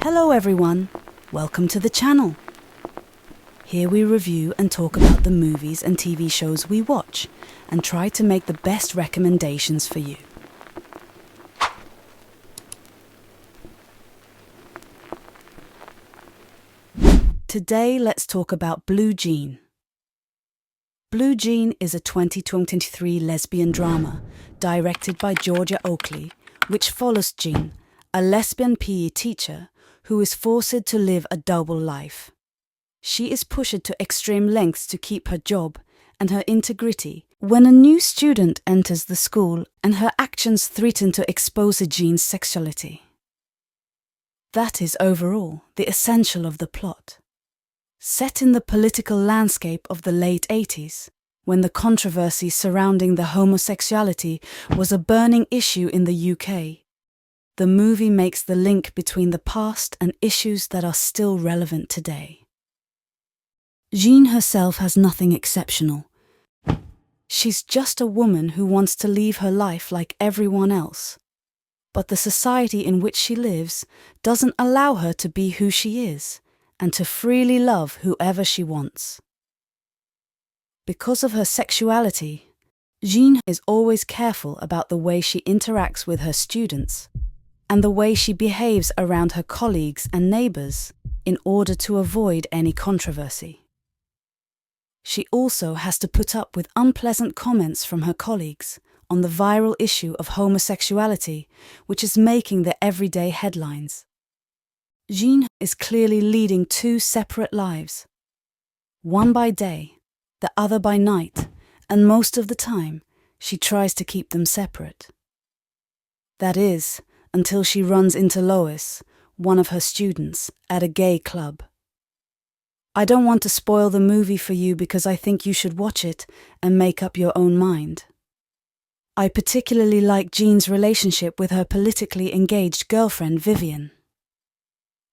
Hello everyone, welcome to the channel. Here we review and talk about the movies and TV shows we watch and try to make the best recommendations for you. Today let's talk about Blue Jean. Blue Jean is a 2023 lesbian drama directed by Georgia Oakley, which follows Jean, a lesbian PE teacher who is forced to live a double life. She is pushed to extreme lengths to keep her job and her integrity when a new student enters the school and her actions threaten to expose Jean's sexuality. That is overall the essential of the plot. Set in the political landscape of the late 80s, when the controversy surrounding the homosexuality was a burning issue in the UK, the movie makes the link between the past and issues that are still relevant today. Jean herself has nothing exceptional. She's just a woman who wants to live her life like everyone else. But the society in which she lives doesn't allow her to be who she is and to freely love whoever she wants. Because of her sexuality, Jean is always careful about the way she interacts with her students and the way she behaves around her colleagues and neighbours in order to avoid any controversy. She also has to put up with unpleasant comments from her colleagues on the viral issue of homosexuality, which is making the everyday headlines. Jean is clearly leading two separate lives, one by day, the other by night, and most of the time, she tries to keep them separate. That is, until she runs into Lois, one of her students, at a gay club. I don't want to spoil the movie for you because I think you should watch it and make up your own mind. I particularly like Jean's relationship with her politically engaged girlfriend Vivian.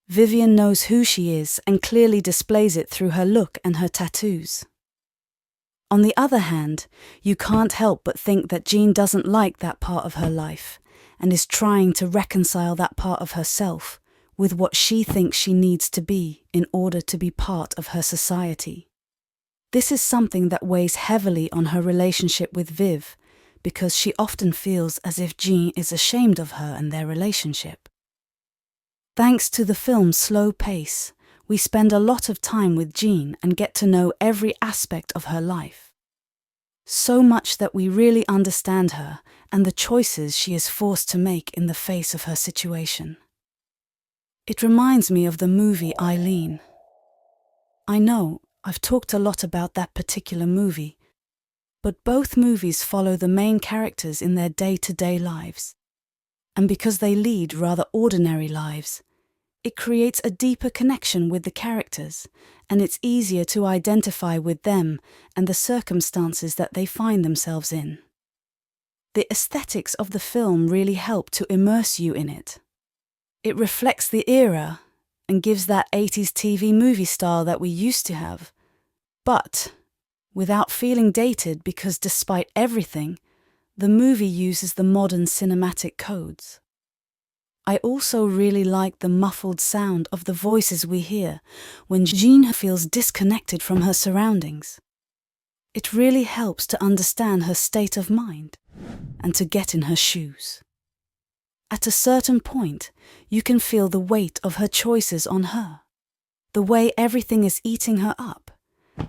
Vivian knows who she is and clearly displays it through her look and her tattoos. On the other hand, you can't help but think that Jean doesn't like that part of her life and is trying to reconcile that part of herself with what she thinks she needs to be in order to be part of her society. This is something that weighs heavily on her relationship with Viv, because she often feels as if Jean is ashamed of her and their relationship. Thanks to the film's slow pace, we spend a lot of time with Jean and get to know every aspect of her life. So much that we really understand her and the choices she is forced to make in the face of her situation. It reminds me of the movie Eileen. I know I've talked a lot about that particular movie, but both movies follow the main characters in their day-to-day lives. And because they lead rather ordinary lives, it creates a deeper connection with the characters, and it's easier to identify with them and the circumstances that they find themselves in. The aesthetics of the film really help to immerse you in it. It reflects the era and gives that 80s TV movie style that we used to have, but without feeling dated because despite everything, the movie uses the modern cinematic codes. I also really like the muffled sound of the voices we hear when Jean feels disconnected from her surroundings. It really helps to understand her state of mind and to get in her shoes. At a certain point, you can feel the weight of her choices on her, the way everything is eating her up,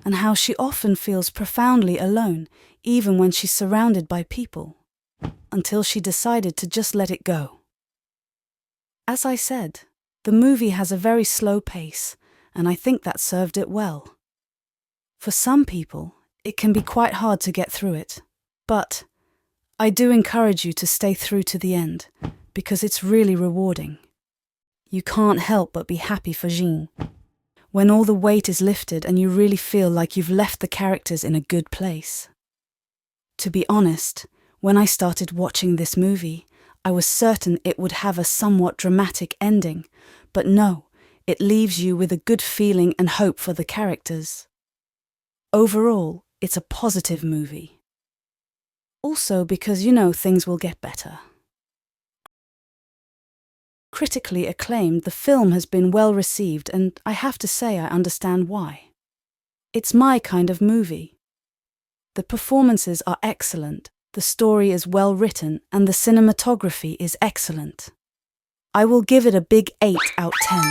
and how she often feels profoundly alone even when she's surrounded by people, until she decided to just let it go. As I said, the movie has a very slow pace, and I think that served it well. For some people, it can be quite hard to get through it, but I do encourage you to stay through to the end, because it's really rewarding. You can't help but be happy for Jean, when all the weight is lifted and you really feel like you've left the characters in a good place. To be honest, when I started watching this movie, I was certain it would have a somewhat dramatic ending, but no, it leaves you with a good feeling and hope for the characters. Overall, it's a positive movie. Also because you know things will get better. critically acclaimed, the film has been well received, and I have to say I understand why. It's my kind of movie. The performances are excellent, the story is well written, and the cinematography is excellent. I will give it a big 8 out of 10.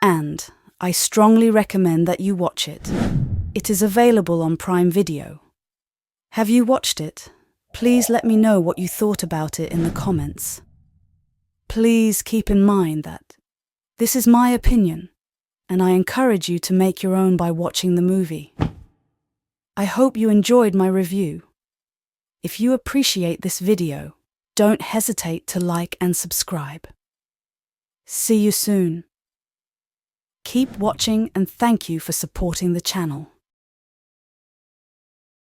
And I strongly recommend that you watch it. It is available on Prime Video. Have you watched it? Please let me know what you thought about it in the comments. Please keep in mind that this is my opinion, and I encourage you to make your own by watching the movie. I hope you enjoyed my review. If you appreciate this video, don't hesitate to like and subscribe. See you soon. Keep watching and thank you for supporting the channel.